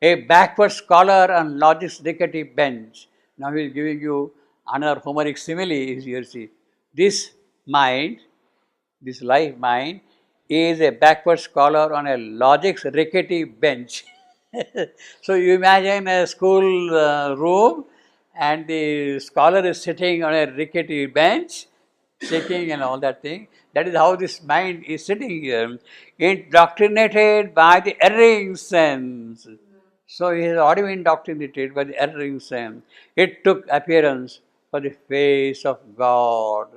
A backward scholar on logic's rickety bench. Now he is giving you another Homeric simile is here. See, this mind, this life mind, is a backward scholar on a logic's rickety bench. So you imagine a school room, and the scholar is sitting on a rickety bench, shaking and all that thing. That is how this mind is sitting here, indoctrinated by the erring sense. So he has already been indoctrinated by the erring sense. It took appearance for the face of God.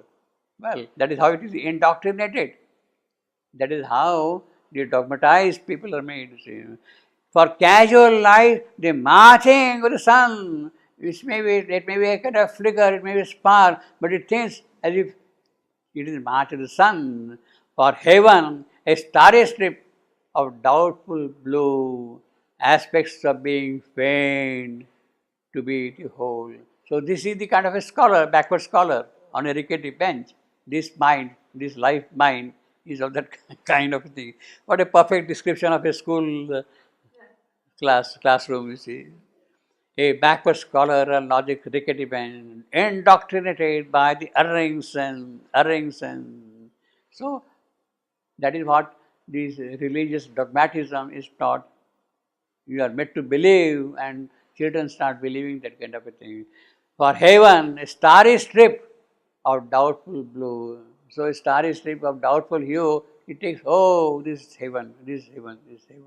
Well, that is how it is indoctrinated. That is how the dogmatized people are made. See. For casual life, the marching of the sun, which it may be a kind of flicker, it may be a spark, but it thinks as if it is the march of the sun. For heaven, a starry strip of doubtful blue, aspects of being faint to be the whole. So this is the kind of a scholar, backward scholar on a rickety bench. This mind, this life mind is of that kind of thing. What a perfect description of a school classroom, you see. A backward scholar and logic rickety bench, indoctrinated by the erring sense, erring sense. So that is what this religious dogmatism is taught. You are made to believe, and children start believing that kind of a thing. For heaven, a starry strip of doubtful blue. So a starry strip of doubtful hue, it takes, oh, this is heaven, this is heaven, this is heaven.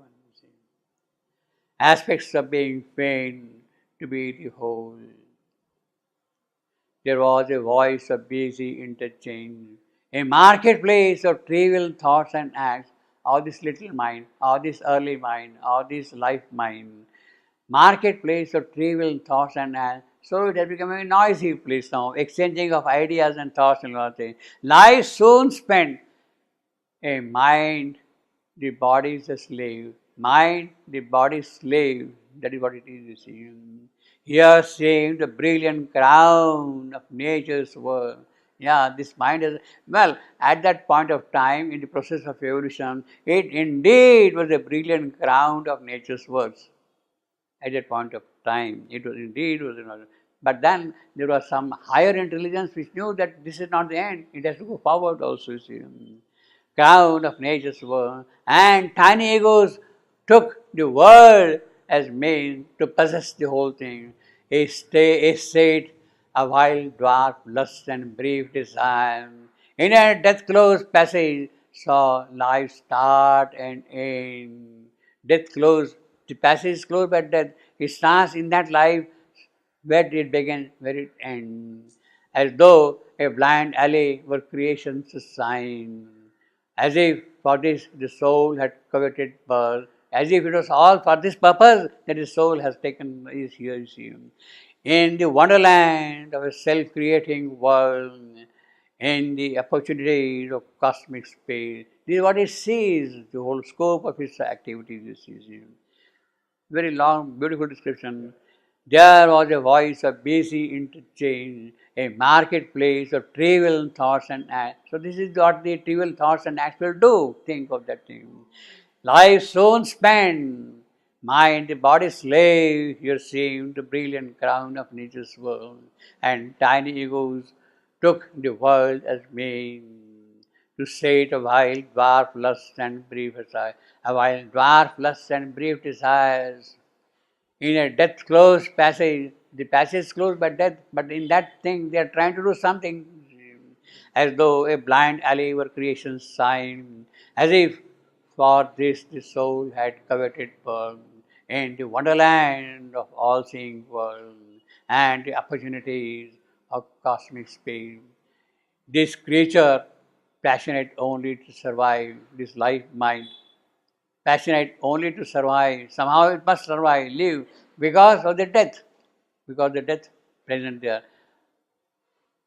Aspects of being faint to be the whole. There was a voice of busy interchange, a marketplace of trivial thoughts and acts, all this little mind, all this early mind, all this life mind, marketplace of trivial thoughts and acts. So it has become a noisy place now, exchanging of ideas and thoughts and all things. Life soon spent, a mind, the body is a slave. Mind, the body slave. That is what it is, you see. Here seems the brilliant crown of nature's work. Yeah, this mind is, well, at that point of time in the process of evolution, it indeed was a brilliant crown of nature's works. At that point of time, it was indeed was. But then there was some higher intelligence which knew that this is not the end. It has to go forward also, you see. Crown of nature's world, and tiny egos took the world as means to possess the whole thing. A state, a wild dwarf lust and brief desire. In a death-closed passage, saw life start and end. Death closed, the passage is closed by death. It starts in that life where it began, where it ends. As though a blind alley were creation's sign. As if for this the soul had coveted birth, as if it was all for this purpose that the soul has taken is here, you see. In the wonderland of a self-creating world, in the opportunities of cosmic space, this is what it sees, the whole scope of its activities, you see. Very long, beautiful description. There was a voice of busy interchange, a marketplace of trivial thoughts and acts. So this is what the trivial thoughts and acts will do. Think of that thing. Life soon spent, mind the body slave, here seemed the brilliant crown of nature's world, and tiny egos took the world as main. To sate a wild dwarf lust and brief desire, a wild dwarf lust and brief desires. In a death closed passage, the passage is closed by death, but in that thing they are trying to do something as though a blind alley were creation's sign, as if for this the soul had coveted birth in the wonderland of all seeing world and the opportunities of cosmic space. This creature, passionate only to survive, this life mind, passionate only to survive, somehow it must survive, live, because of the death present there.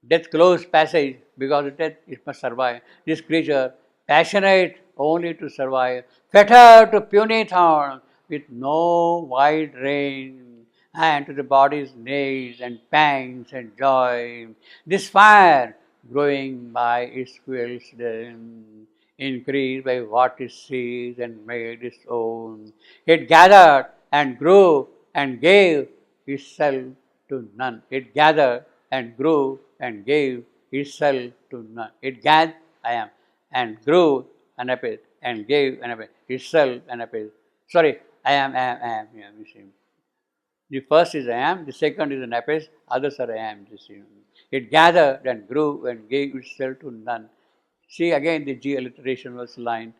Death closed passage, because of death it must survive. This creature, passionate only to survive, fettered to puny thorns, with no wide range, and to the body's nails and pangs and joy. This fire, growing by its fuels, increased by what it sees and made its own. It gathered and grew and gave itself to none. It gathered and grew and gave itself to none. It gathered, I am, and grew and appeared and gave and appeared itself and appeared. Sorry, I am, yeah, you see. The first is I am, the second is an appears, others are I am. You see. It gathered and grew and gave itself to none. See again the G alliteration was line.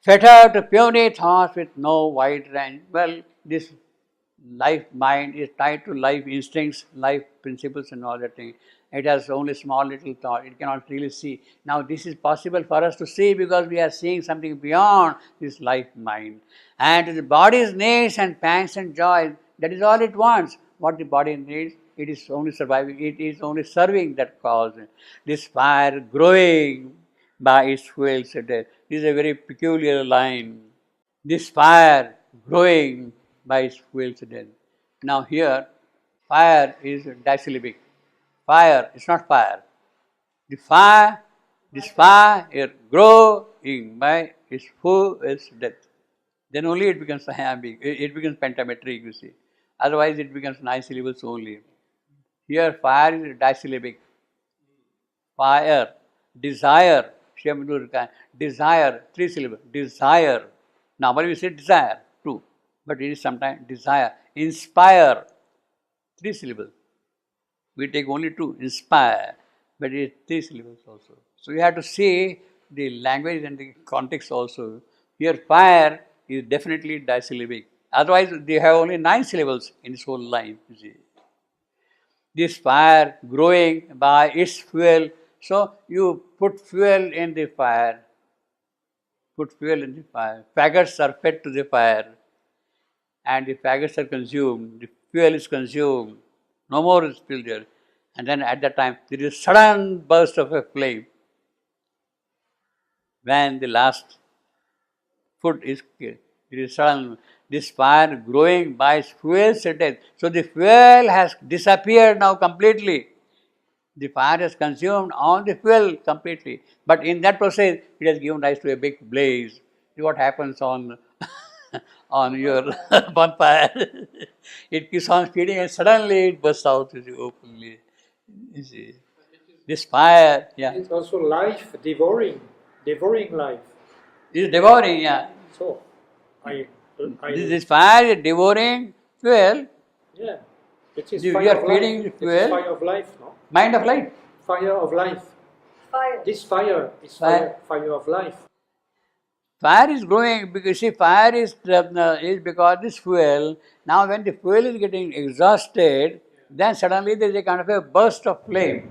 Fettered to puny thoughts with no wide range. Well, this life mind is tied to life instincts, life principles and all that thing. It has only small little thought. It cannot really see. Now this is possible for us to see because we are seeing something beyond this life mind. And the body's needs and pangs and joys, that is all it wants. What the body needs, it is only surviving. It is only serving that cause. This fire growing by its fuel. This is a very peculiar line. This fire growing by its fuel. Now here, fire is disyllabic. Fire, it's not fire. The fire, this fire is growing by its full death. Then only it becomes iambic, it becomes pentametric, you see. Otherwise it becomes 9 syllables only. Here fire is disyllabic. Fire, desire, desire, 3 syllables, desire. Normally we say desire, 2, but it is sometimes desire. Inspire, 3 syllables. We take only 2, inspire, but it is 3 syllables also. So you have to see the language and the context also. Here fire is definitely disyllabic. Otherwise they have only 9 syllables in this whole line, you see. This fire growing by its fuel. So you put fuel in the fire. Put fuel in the fire. Faggots are fed to the fire. And the faggots are consumed. The fuel is consumed. No more is fuel there. And then at that time, there is a sudden burst of a flame. When the last food is killed, there is sudden, this fire growing by its fuel to death. So the fuel has disappeared now completely. The fire has consumed all the fuel completely. But in that process, it has given rise to a big blaze. See what happens on on your bonfire. It keeps on feeding and suddenly it bursts out openly. You see. This fire, yeah. It's also life, devouring life. It's devouring, yeah. So, This fire is devouring fuel. Yeah. It is You fire are of feeding life. fuel. It is fire of life, no? Mind of light. Fire of life. Fire. This fire is Fire. fire of life. Fire is growing because see fire is because this fuel, now when the fuel is getting exhausted, then suddenly there is a kind of a burst of flame.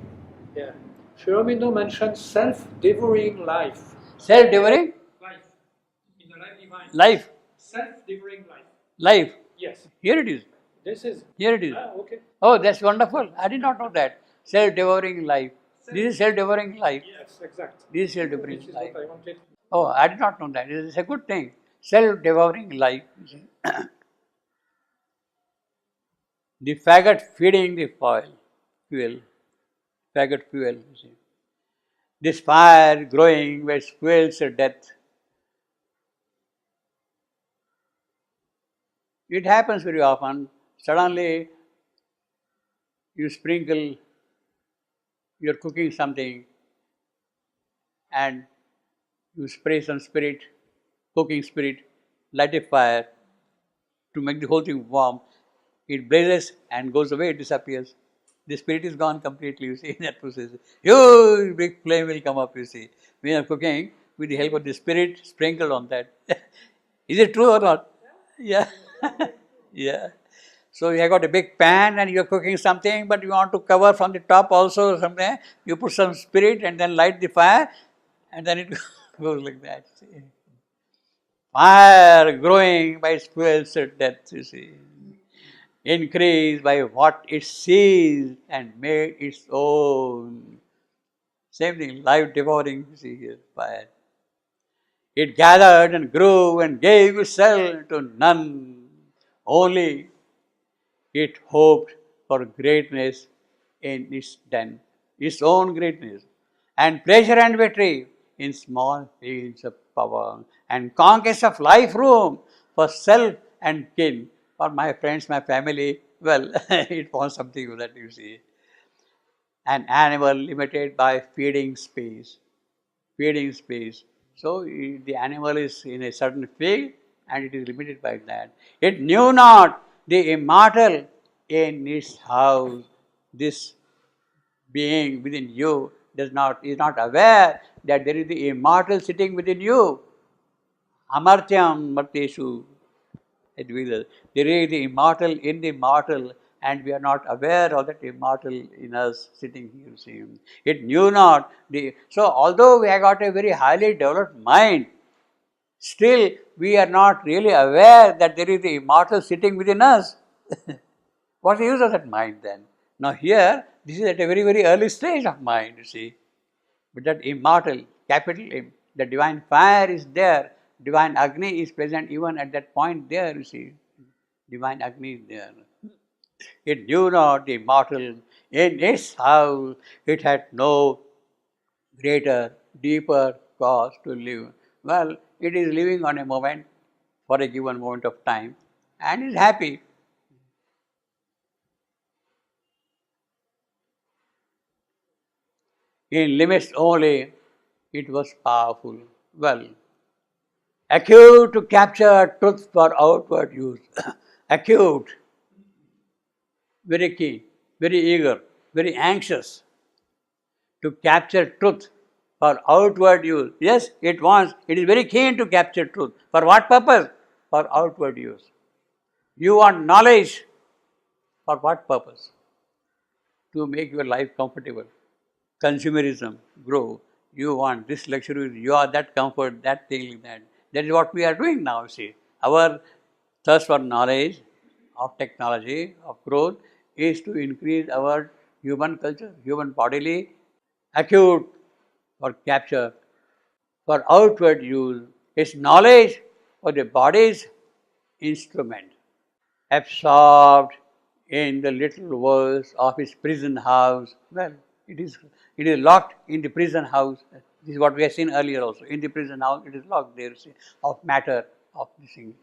Yeah. Sri Aurobindo mentioned self-devouring life. Self-devouring? Life. In the life divine. Life. Self-devouring life. Life. Yes. Here it is. This is. Here it is. Okay. Oh, that's wonderful. I did not know that. Self-devouring life. This is self-devouring life. Yes, exactly. This is Which self-devouring is life. what I wanted. Oh, I did not know that. It is a good thing. Self-devouring life. The faggot feeding the fuel. Faggot fuel. You see. This fire growing which fuels death. It happens very often. Suddenly, you sprinkle, you're cooking something, and you spray some spirit, cooking spirit, light a fire to make the whole thing warm. It blazes and goes away, it disappears. The spirit is gone completely, you see, in that process. Huge big flame will come up, you see. When you're cooking, with the help of the spirit sprinkled on that. Is it true or not? Yeah. Yeah. So you have got a big pan and you're cooking something, but you want to cover from the top also something. You put some spirit and then light the fire, and then it goes like that. See. Fire growing by its fuels to death, you see. Increased by what it sees and made its own. Same thing, life devouring, you see here, fire. It gathered and grew and gave itself to none. Only it hoped for greatness in its den, its own greatness, and pleasure and victory in small fields of power, and conquest of life room for self and kin, for my friends, my family, well, it wants something that you see. An animal limited by feeding space. Feeding space. So the animal is in a certain field and it is limited by that. It knew not the immortal in its house. This being within you is not aware that there is the immortal sitting within you. Amartyam Marteshu Advaita. There is the immortal in the mortal, and we are not aware of that immortal in us sitting here. See, it knew not the. So, although we have got a very highly developed mind, still we are not really aware that there is the immortal sitting within us. What's the use of that mind then? Now, here, this is at a very, very early stage of mind, you see. But that immortal, capital M, the divine fire is there. Divine Agni is present even at that point there, you see. Divine Agni is there. It knew not the immortal. In its house, it had no greater, deeper cause to live. Well, it is living on a moment, for a given moment of time, and is happy. In limits only, it was powerful. Well, acute to capture truth for outward use. Acute, very keen, very eager, very anxious to capture truth for outward use. Yes, it is very keen to capture truth. For what purpose? For outward use. You want knowledge. For what purpose? To make your life comfortable. Consumerism, grow. You want this luxury, you are that comfort, that thing, that. That is what we are doing now, see. Our thirst for knowledge, of technology, of growth, is to increase our human culture, human bodily, acute for capture, for outward use. It's knowledge for the body's instrument, absorbed in the little walls of his prison house. Well, it is locked in the prison house. This is what we have seen earlier also. In the prison house, it is locked there, see, of matter, of this thing.